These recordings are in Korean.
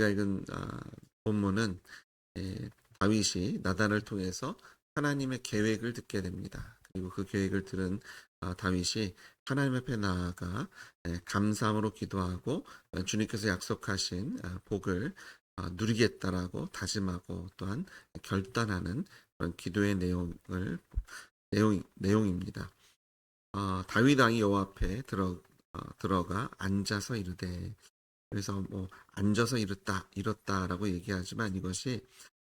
우리가 읽은 본문은 다윗이 나단을 통해서 하나님의 계획을 듣게 됩니다. 그리고 그 계획을 들은 다윗이 하나님 앞에 나아가 감사함으로 기도하고 주님께서 약속하신 복을 누리겠다라고 다짐하고 또한 결단하는 그런 기도의 내용입니다. 다윗 왕이 여호와 앞에 들어가 앉아서 이르되, 그래서 뭐 앉아서 이뤘다라고 얘기하지만 이것이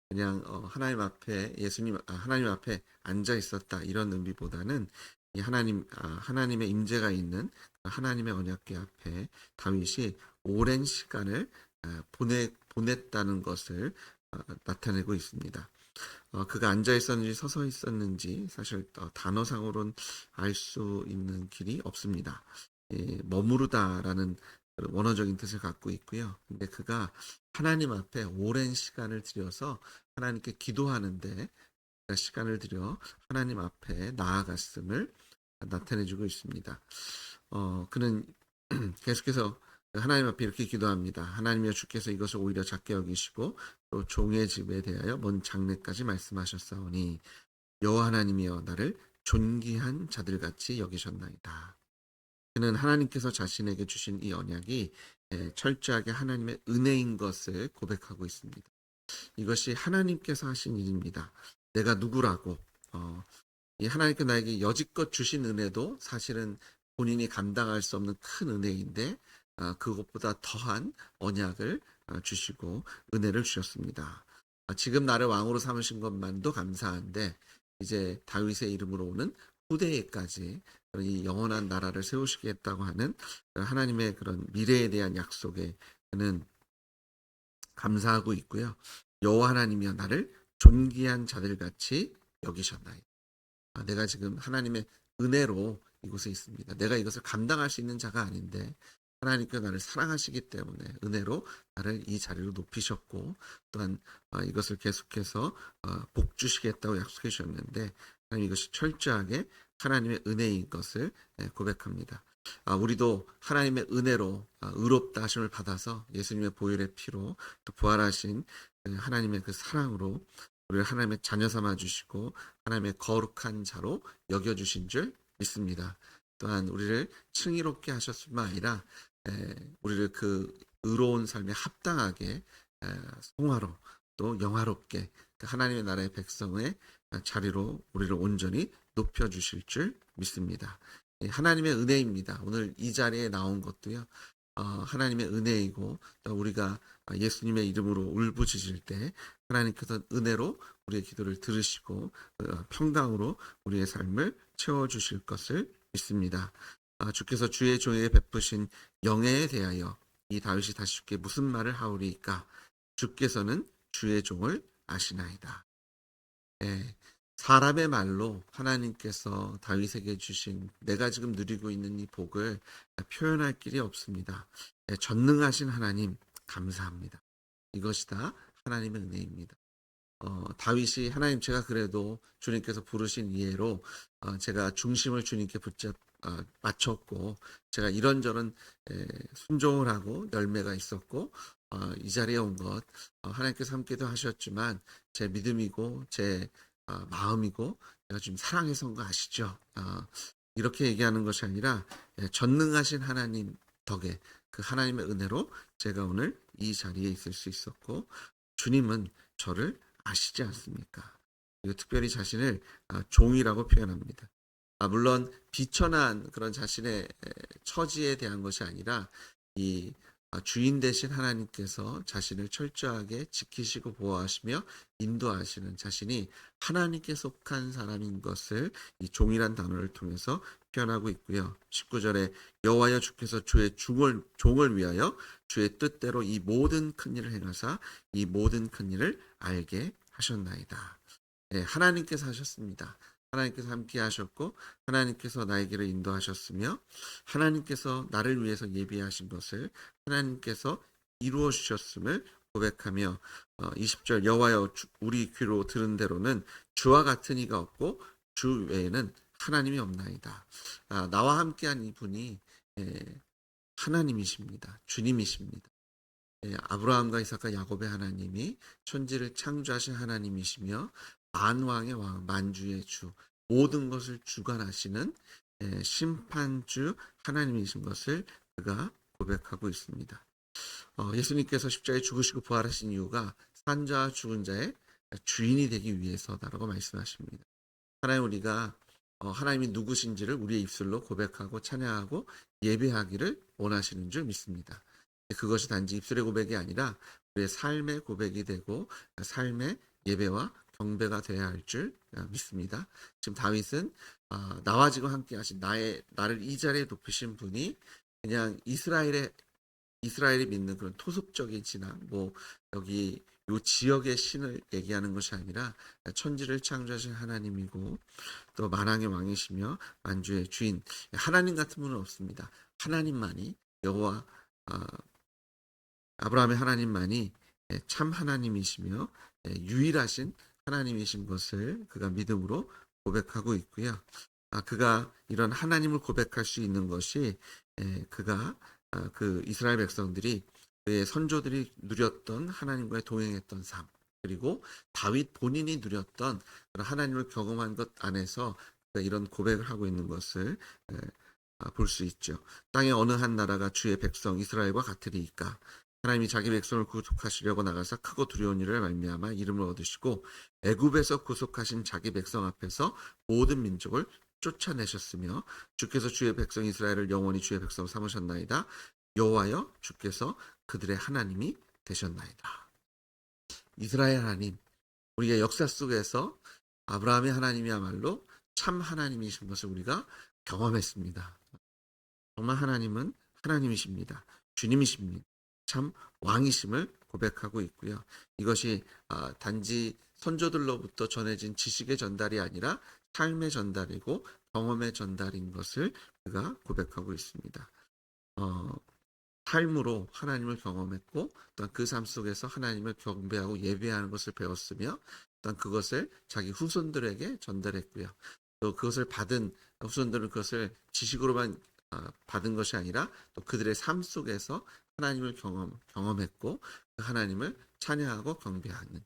그냥 하나님 앞에 앉아 있었다 이런 의미보다는 이 하나님의 임재가 있는 하나님의 언약궤 앞에 다윗이 오랜 시간을 보냈다는 것을 나타내고 있습니다. 그가 앉아 있었는지 서서 있었는지 사실 단어상으로는 알 수 있는 길이 없습니다. 머무르다라는 원어적인 뜻을 갖고 있고요. 근데 그가 하나님 앞에 오랜 시간을 들여서 하나님께 기도하는데 시간을 들여 하나님 앞에 나아갔음을 나타내주고 있습니다. 그는 계속해서 하나님 앞에 이렇게 기도합니다. 하나님이여, 주께서 이것을 오히려 작게 여기시고 또 종의 집에 대하여 먼 장래까지 말씀하셨사오니 여호와 하나님이여, 나를 존귀한 자들같이 여기셨나이다. 그는 하나님께서 자신에게 주신 이 언약이 철저하게 하나님의 은혜인 것을 고백하고 있습니다. 이것이 하나님께서 하신 일입니다. 내가 누구라고 이 하나님께 나에게 여지껏 주신 은혜도 사실은 본인이 감당할 수 없는 큰 은혜인데 그것보다 더한 언약을 주시고 은혜를 주셨습니다. 지금 나를 왕으로 삼으신 것만도 감사한데 이제 다윗의 이름으로 오는 후대에까지 이 영원한 나라를 세우시겠다고 하는 하나님의 그런 미래에 대한 약속에 그는 감사하고 있고요. 여호와 하나님이여, 나를 존귀한 자들같이 여기셨나이다. 내가 지금 하나님의 은혜로 이곳에 있습니다. 내가 이것을 감당할 수 있는 자가 아닌데 하나님께서 나를 사랑하시기 때문에 은혜로 나를 이 자리로 높이셨고 또한 이것을 계속해서 복 주시겠다고 약속해 주셨는데 하나님 이것이 철저하게 하나님의 은혜인 것을 고백합니다. 우리도 하나님의 은혜로 의롭다 하심을 받아서 예수님의 보혈의 피로 또 부활하신 하나님의 그 사랑으로 우리를 하나님의 자녀 삼아 주시고 하나님의 거룩한 자로 여겨주신 줄 믿습니다. 또한 우리를 칭의롭게 하셨을 뿐만 아니라 우리를 그 의로운 삶에 합당하게 성화로 또 영화롭게 그 하나님의 나라의 백성의 자리로 우리를 온전히 높여주실 줄 믿습니다. 하나님의 은혜입니다. 오늘 이 자리에 나온 것도요, 하나님의 은혜이고 또 우리가 예수님의 이름으로 울부짖을 때 하나님께서 은혜로 우리의 기도를 들으시고 평강으로 우리의 삶을 채워주실 것을 믿습니다. 주께서 주의 종에게 베푸신 영예에 대하여 이 다윗이 다시 주께 무슨 말을 하오리이까? 주께서는 주의 종을 아시나이다. 사람의 말로 하나님께서 다윗에게 주신 내가 지금 누리고 있는 이 복을 표현할 길이 없습니다. 전능하신 하나님 감사합니다. 이것이 다 하나님의 은혜입니다. 다윗이 하나님, 제가 그래도 주님께서 부르신 이해로 제가 중심을 주님께 맞췄고 제가 이런저런 순종을 하고 열매가 있었고 이 자리에 온 것 하나님께서 함께도 하셨지만 제 믿음이고 제 마음이고 내가 지금 사랑해서 온 거 아시죠? 이렇게 얘기하는 것이 아니라 전능하신 하나님 덕에 그 하나님의 은혜로 제가 오늘 이 자리에 있을 수 있었고 주님은 저를 아시지 않습니까? 그리고 특별히 자신을 종이라고 표현합니다. 물론 비천한 그런 자신의 처지에 대한 것이 아니라 이 주인 되신 하나님께서 자신을 철저하게 지키시고 보호하시며 인도하시는 자신이 하나님께 속한 사람인 것을 이 종이란 단어를 통해서 표현하고 있고요. 19절에 여호와여, 주께서 주의 종을 위하여 주의 뜻대로 이 모든 큰 일을 행하사 이 모든 큰 일을 알게 하셨나이다. 하나님께서 하셨습니다. 하나님께서 함께 하셨고 하나님께서 나에게를 인도하셨으며 하나님께서 나를 위해서 예비하신 것을 하나님께서 이루어 주셨음을 고백하며 20절 여호와여, 우리 귀로 들은 대로는 주와 같은 이가 없고 주 외에는 하나님이 없나이다. 나와 함께한 이분이 하나님이십니다. 주님이십니다. 아브라함과 이삭과 야곱의 하나님이 천지를 창조하신 하나님이시며 만왕의 왕, 만주의 주, 모든 것을 주관하시는 심판주 하나님이신 것을 그가 고백하고 있습니다. 예수님께서 십자가에 죽으시고 부활하신 이유가 산자와 죽은 자의 주인이 되기 위해서다라고 말씀하십니다. 하나님, 우리가 하나님이 누구신지를 우리의 입술로 고백하고 찬양하고 예배하기를 원하시는 줄 믿습니다. 그것이 단지 입술의 고백이 아니라 우리의 삶의 고백이 되고 삶의 예배와 경배가 되어야 할 줄 믿습니다. 지금 다윗은 나와 지금 함께 하신 나를 이 자리에 높이신 분이 그냥 이스라엘이 믿는 그런 토속적인 신앙, 여기 요 지역의 신을 얘기하는 것이 아니라 천지를 창조하신 하나님이고 또 만왕의 왕이시며 만주의 주인, 하나님 같은 분은 없습니다. 하나님만이, 여호와 아브라함의 하나님만이 참 하나님이시며 유일하신 하나님이신 것을 그가 믿음으로 고백하고 있고요. 그가 이런 하나님을 고백할 수 있는 것이 그가 그 이스라엘 백성들이 그의 선조들이 누렸던 하나님과의 동행했던 삶, 그리고 다윗 본인이 누렸던 그런 하나님을 경험한 것 안에서 이런 고백을 하고 있는 것을 볼 수 있죠. 땅의 어느 한 나라가 주의 백성 이스라엘과 같으리이까. 하나님이 자기 백성을 구속하시려고 나가사 크고 두려운 일을 말미암아 이름을 얻으시고 애굽에서 구속하신 자기 백성 앞에서 모든 민족을 쫓아내셨으며 주께서 주의 백성 이스라엘을 영원히 주의 백성 삼으셨나이다. 여호와여, 주께서 그들의 하나님이 되셨나이다. 이스라엘 하나님, 우리가 역사 속에서 아브라함의 하나님이야말로 참 하나님이신 것을 우리가 경험했습니다. 정말 하나님은 하나님이십니다. 주님이십니다. 참 왕이심을 고백하고 있고요. 이것이 단지 선조들로부터 전해진 지식의 전달이 아니라 삶의 전달이고 경험의 전달인 것을 그가 고백하고 있습니다. 삶으로 하나님을 경험했고 또한 그 삶 속에서 하나님을 경배하고 예배하는 것을 배웠으며 또한 그것을 자기 후손들에게 전달했고요. 또 그것을 받은 후손들은 그것을 지식으로만 받은 것이 아니라 또 그들의 삶 속에서 하나님을 경험했고 그 하나님을 찬양하고 경배하는,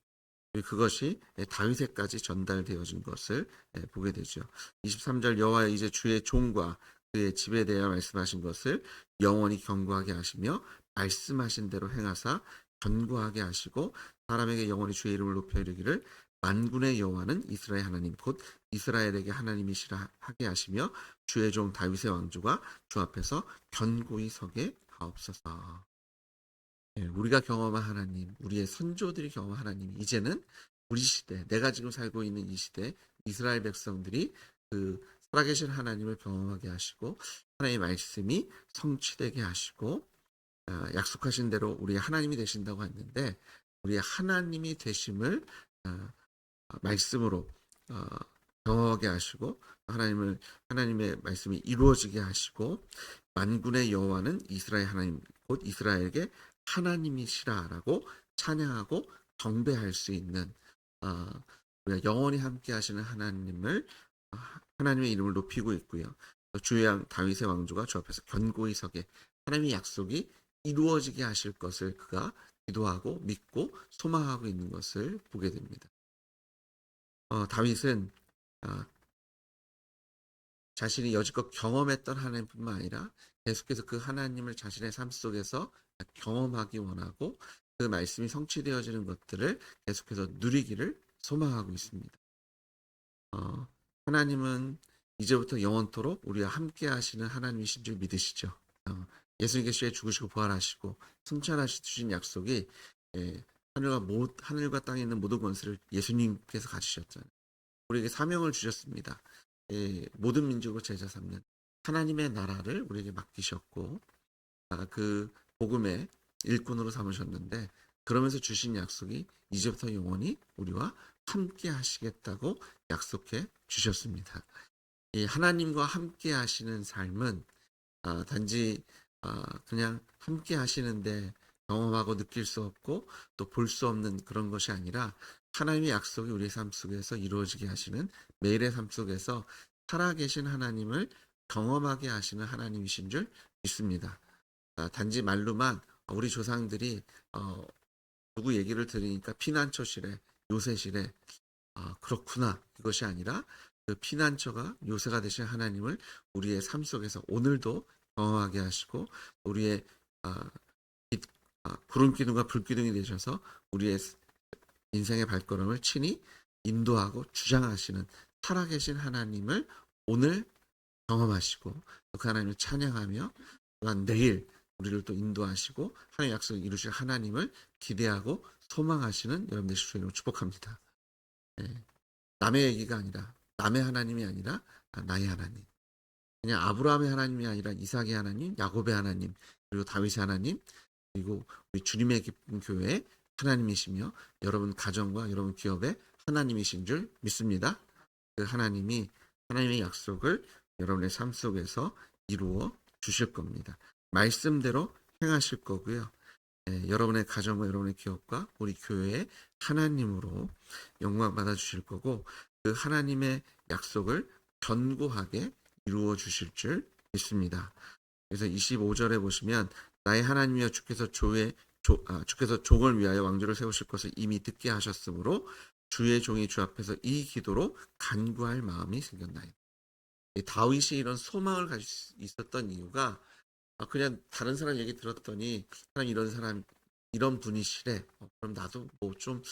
그것이 다윗에까지 전달되어진 것을 보게 되죠. 23절, 여호와여, 이제 주의 종과 그의 집에 대하여 말씀하신 것을 영원히 경고하게 하시며 말씀하신 대로 행하사 견고하게 하시고 사람에게 영원히 주의 이름을 높여 이르기를 만군의 여호와는 이스라엘 하나님 곧 이스라엘에게 하나님이시라 하게 하시며 주의 종 다윗의 왕조가 주 앞에서 견고히 서게 하옵소서. 우리가 경험한 하나님, 우리의 선조들이 경험한 하나님, 이제는 우리 시대, 내가 지금 살고 있는 이 시대 이스라엘 백성들이 그 살아계신 하나님을 경험하게 하시고 하나님의 말씀이 성취되게 하시고 약속하신 대로 우리의 하나님이 되신다고 했는데 우리의 하나님이 되심을 말씀으로 경험하게 하시고 하나님의 말씀이 이루어지게 하시고 만군의 여호와는 이스라엘 하나님 곧 이스라엘에게 하나님이시라라고 찬양하고 경배할 수 있는 우리가 영원히 함께 하시는 하나님의 이름을 높이고 있고요. 주의 왕 다윗의 왕조가 주 앞에서 견고히 서게 하나님의 약속이 이루어지게 하실 것을 그가 기도하고 믿고 소망하고 있는 것을 보게 됩니다. 다윗은 자신이 여지껏 경험했던 하나님뿐만 아니라 계속해서 그 하나님을 자신의 삶 속에서 경험하기 원하고 그 말씀이 성취되어지는 것들을 계속해서 누리기를 소망하고 있습니다. 하나님은 이제부터 영원토록 우리와 함께 하시는 하나님이신 줄 믿으시죠. 예수님께서 죽으시고 부활하시고 승천하신 약속이 하늘과 땅에 있는 모든 권세를 예수님께서 가지셨잖아요. 우리에게 사명을 주셨습니다. 모든 민족을 제자 삼는 하나님의 나라를 우리에게 맡기셨고 그 복음의 일꾼으로 삼으셨는데 그러면서 주신 약속이 이제부터 영원히 우리와 함께 하시겠다고 약속해 주셨습니다. 이 하나님과 함께 하시는 삶은 단지 그냥 함께 하시는데 경험하고 느낄 수 없고 또 볼 수 없는 그런 것이 아니라 하나님의 약속이 우리의 삶 속에서 이루어지게 하시는 매일의 삶 속에서 살아계신 하나님을 경험하게 하시는 하나님이신 줄 믿습니다. 단지 말로만 우리 조상들이 누구 얘기를 들으니까 피난처시래, 요새시래. 그렇구나. 이것이 아니라 그 피난처가 요새가 되신 하나님을 우리의 삶 속에서 오늘도 경험하게 하시고 우리의 아, 구름 기둥과 불 기둥이 되셔서 우리의 인생의 발걸음을 친히 인도하고 주장하시는 살아계신 하나님을 오늘 경험하시고 그 하나님을 찬양하며 또한 내일 우리를 또 인도하시고 하나님의 약속을 이루실 하나님을 기대하고 소망하시는 여러분들 주님으로 축복합니다. 예. 남의 얘기가 아니라 남의 하나님이 아니라 나의 하나님. 그냥 아브라함의 하나님이 아니라 이삭의 하나님, 야곱의 하나님, 그리고 다윗의 하나님, 그리고 우리 주님의 기쁜 교회의 하나님이시며 여러분 가정과 여러분 기업의 하나님이신 줄 믿습니다. 그 하나님이 하나님의 약속을 여러분의 삶 속에서 이루어 주실 겁니다. 말씀대로 행하실 거고요. 여러분의 가정과 여러분의 기업과 우리 교회의 하나님으로 영광 받아 주실 거고 그 하나님의 약속을 견고하게 이루어 주실 줄 믿습니다. 그래서 25절에 보시면 나의 하나님이여 주께서 주께서 종을 위하여 왕조를 세우실 것을 이미 듣게 하셨으므로 주의 종이 주 앞에서 이 기도로 간구할 마음이 생겼나이다. 다윗이 이런 소망을 가지고 있었던 이유가 그냥 다른 사람 얘기 들었더니 사람 이런 사람 이런 분이시래. 그럼 나도 뭐 좀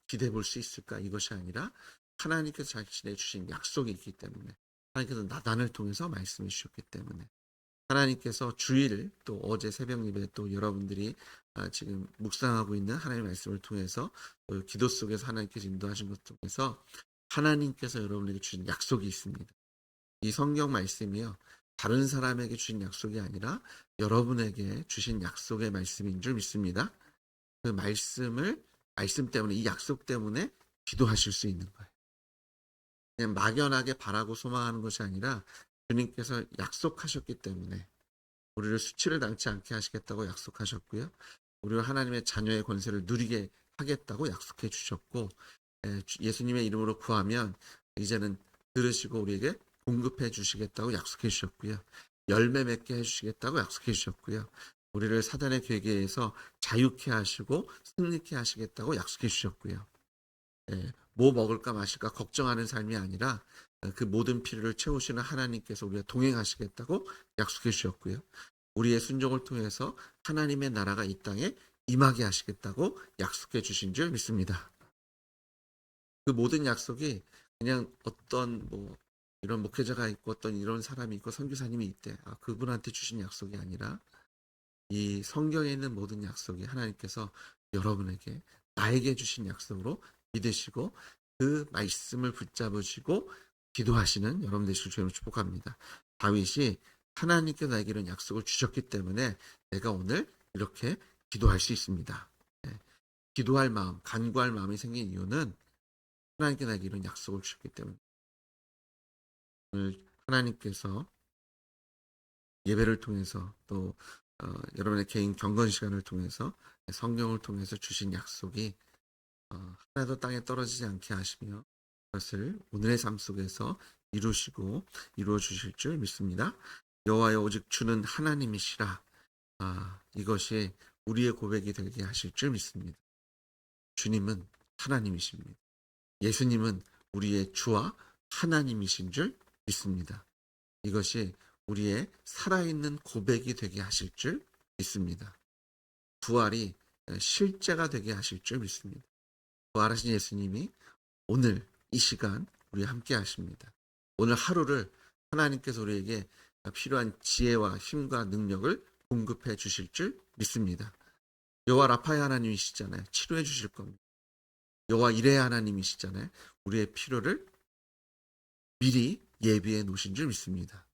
기대해 볼 수 있을까? 이것이 아니라 하나님께서 자신의 주신 약속이 있기 때문에 하나님께서 나단을 통해서 말씀해 주셨기 때문에 하나님께서 주일 또 어제 새벽 예배 또 여러분들이 지금 묵상하고 있는 하나님의 말씀을 통해서 기도 속에서 하나님께서 인도하신 것 통해서 하나님께서 여러분에게 주신 약속이 있습니다. 이 성경 말씀이요. 다른 사람에게 주신 약속이 아니라 여러분에게 주신 약속의 말씀인 줄 믿습니다. 그 말씀 때문에 이 약속 때문에 기도하실 수 있는 거예요. 그냥 막연하게 바라고 소망하는 것이 아니라 주님께서 약속하셨기 때문에 우리를 수치를 당치 않게 하시겠다고 약속하셨고요. 우리가 하나님의 자녀의 권세를 누리게 하겠다고 약속해 주셨고 예수님의 이름으로 구하면 이제는 들으시고 우리에게 공급해 주시겠다고 약속해 주셨고요. 열매 맺게 해 주시겠다고 약속해 주셨고요. 우리를 사단의 괴계에서 자유케 하시고 승리케 하시겠다고 약속해 주셨고요. 뭐 먹을까 마실까 걱정하는 삶이 아니라 그 모든 필요를 채우시는 하나님께서 우리가 동행하시겠다고 약속해 주셨고요. 우리의 순종을 통해서 하나님의 나라가 이 땅에 임하게 하시겠다고 약속해 주신 줄 믿습니다. 그 모든 약속이 그냥 어떤 뭐 이런 목회자가 있고 어떤 이런 사람이 있고 선교사님이 있대. 그분한테 주신 약속이 아니라 이 성경에 있는 모든 약속이 하나님께서 여러분에게 나에게 주신 약속으로 믿으시고 그 말씀을 붙잡으시고 기도하시는 여러분 되시길 주님으로 축복합니다. 다윗이 하나님께서 나에게 이런 약속을 주셨기 때문에 내가 오늘 이렇게 기도할 수 있습니다. 기도할 마음, 간구할 마음이 생긴 이유는 하나님께 나에게 이런 약속을 주셨기 때문에 오늘 하나님께서 예배를 통해서 또 여러분의 개인 경건 시간을 통해서 성경을 통해서 주신 약속이 하나도 땅에 떨어지지 않게 하시며 그것을 오늘의 삶 속에서 이루시고 이루어 주실 줄 믿습니다. 여호와여 오직 주는 하나님이시라. 이것이 우리의 고백이 되게 하실 줄 믿습니다. 주님은 하나님이십니다. 예수님은 우리의 주와 하나님이신 줄 믿습니다. 이것이 우리의 살아있는 고백이 되게 하실 줄 믿습니다. 부활이 실제가 되게 하실 줄 믿습니다. 부활하신 예수님이 오늘 이 시간 우리 함께 하십니다. 오늘 하루를 하나님께서 우리에게 필요한 지혜와 힘과 능력을 공급해 주실 줄 믿습니다. 여호와 라파의 하나님이시잖아요. 치료해 주실 겁니다. 여호와 이레의 하나님이시잖아요. 우리의 필요를 미리 예비해 놓으신 줄 믿습니다.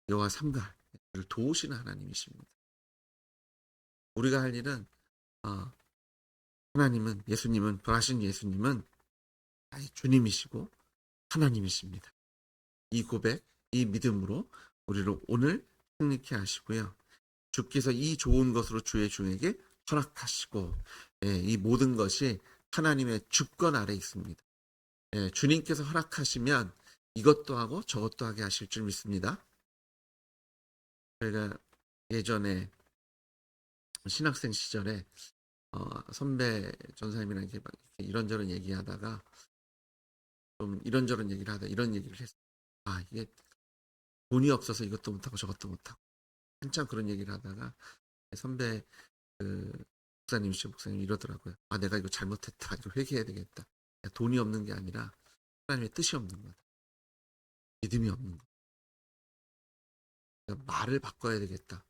여호와 삼가를 도우시는 하나님이십니다. 우리가 할 일은 하나님은 예수님은 부활하신 예수님은 주님이시고 하나님이십니다. 이 고백, 이 믿음으로 우리를 오늘 승리케 하시고요. 주께서 이 좋은 것으로 주의 종에게 허락하시고 이 모든 것이 하나님의 주권 아래 있습니다. 주님께서 허락하시면 이것도 하고 저것도 하게 하실 줄 믿습니다. 저희가 예전에 신학생 시절에 선배 전사님이랑 이렇게 막 이런저런 얘기하다가 좀 이런저런 얘기를 하다 이런 얘기를 했어요. 아, 이게 돈이 없어서 이것도 못하고 저것도 못하고 한참 그런 얘기를 하다가 선배 그 목사님이 이러더라고요. 아, 내가 이거 잘못했다. 이거 회개해야 되겠다. 야, 돈이 없는 게 아니라 하나님의 뜻이 없는 거다. 믿음이 없는 거다. 그러니까 말을 바꿔야 되겠다.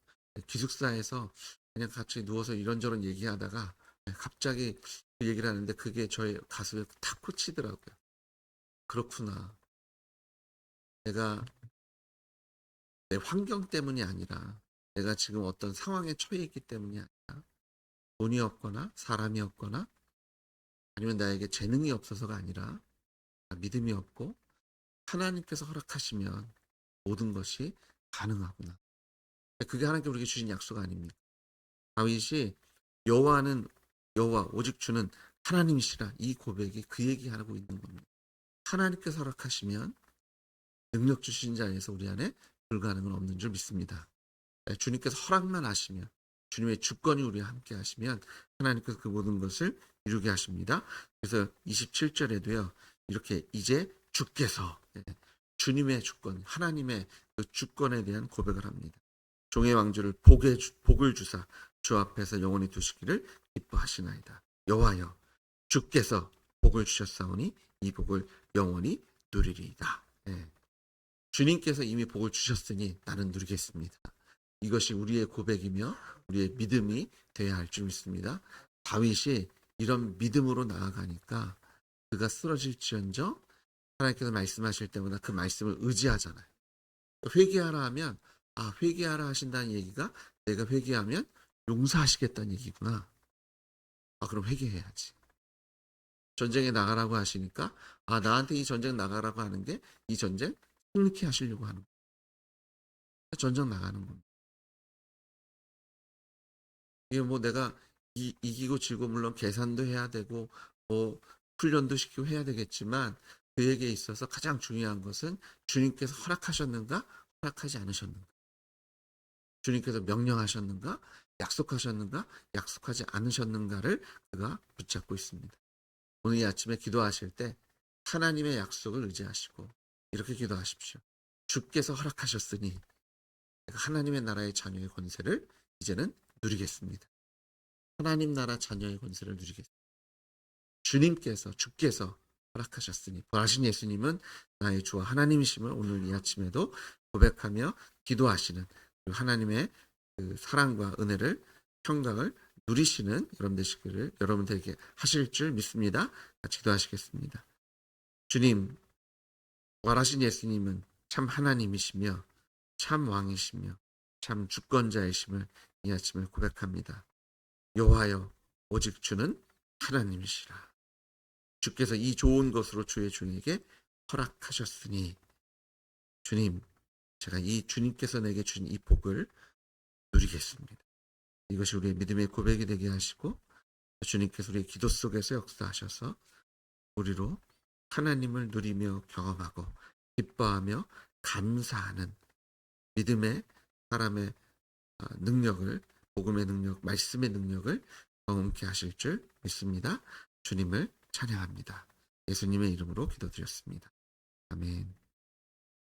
기숙사에서 그냥 같이 누워서 이런저런 얘기하다가 갑자기 그 얘기를 하는데 그게 저의 가슴에 탁 꽂히더라고요. 그렇구나. 내가 내 환경 때문이 아니라 내가 지금 어떤 상황에 처해 있기 때문이 아니라 돈이 없거나 사람이 없거나 아니면 나에게 재능이 없어서가 아니라 믿음이 없고 하나님께서 허락하시면 모든 것이 가능하구나. 그게 하나님께 우리에게 주신 약속 아닙니까? 다윗이 여호와는 여호와 오직 주는 하나님이시라 이 고백이 그 얘기하고 있는 겁니다. 하나님께서 허락하시면 능력 주신 자에서 우리 안에 불가능은 없는 줄 믿습니다. 주님께서 허락만 하시면 주님의 주권이 우리와 함께 하시면 하나님께서 그 모든 것을 이루게 하십니다. 그래서 27절에도요. 이렇게 이제 주께서 주님의 주권, 하나님의 그 주권에 대한 고백을 합니다. 종의 왕조를 복을 주사 주 앞에서 영원히 두시기를 기뻐하시나이다. 여호와여 주께서 복을 주셨사오니 이 복을 영원히 누리리이다. 주님께서 이미 복을 주셨으니 나는 누리겠습니다. 이것이 우리의 고백이며 우리의 믿음이 되어야 할 줄 믿습니다. 다윗이 이런 믿음으로 나아가니까 그가 쓰러질지언정 하나님께서 말씀하실 때마다 그 말씀을 의지하잖아요. 회개하라 하면 회개하라 하신다는 얘기가 내가 회개하면 용서하시겠다는 얘기구나. 그럼 회개해야지. 전쟁에 나가라고 하시니까 나한테 이 전쟁 나가라고 하는 게 이 전쟁 승리케 하시려고 하는 거예요. 전쟁 나가는 겁니다. 이게 뭐 내가 이기고 지고 물론 계산도 해야 되고 뭐 훈련도 시키고 해야 되겠지만 그에게 있어서 가장 중요한 것은 주님께서 허락하셨는가 허락하지 않으셨는가, 주님께서 명령하셨는가 약속하셨는가 약속하지 않으셨는가를 그가 붙잡고 있습니다. 오늘 이 아침에 기도하실 때 하나님의 약속을 의지하시고 이렇게 기도하십시오. 주께서 허락하셨으니 내가 하나님의 나라의 자녀의 권세를 이제는 누리겠습니다. 하나님 나라 자녀의 권세를 누리겠습니다. 주께서 허락하셨으니 부활하신 예수님은 나의 주와 하나님이심을 오늘 이 아침에도 고백하며 기도하시는 하나님의 그 사랑과 은혜를 평강을 누리시는 여러분 되시기를 여러분들에게 하실 줄 믿습니다. 같이 기도하시겠습니다. 주님, 부활하신 예수님은 참 하나님이시며 참 왕이시며 참 주권자이심을 이 아침에 고백합니다. 여호와여 오직 주는 하나님이시라. 주께서 이 좋은 것으로 주의 종에게 허락하셨으니 주님, 제가 이 주님께서 내게 주신 이 복을 누리겠습니다. 이것이 우리의 믿음의 고백이 되게 하시고 주님께서 우리의 기도 속에서 역사하셔서 우리로 하나님을 누리며 경험하고 기뻐하며 감사하는 믿음의 사람의 능력을, 복음의 능력, 말씀의 능력을 경험케 하실 줄 믿습니다. 주님을 찬양합니다. 예수님의 이름으로 기도드렸습니다. 아멘.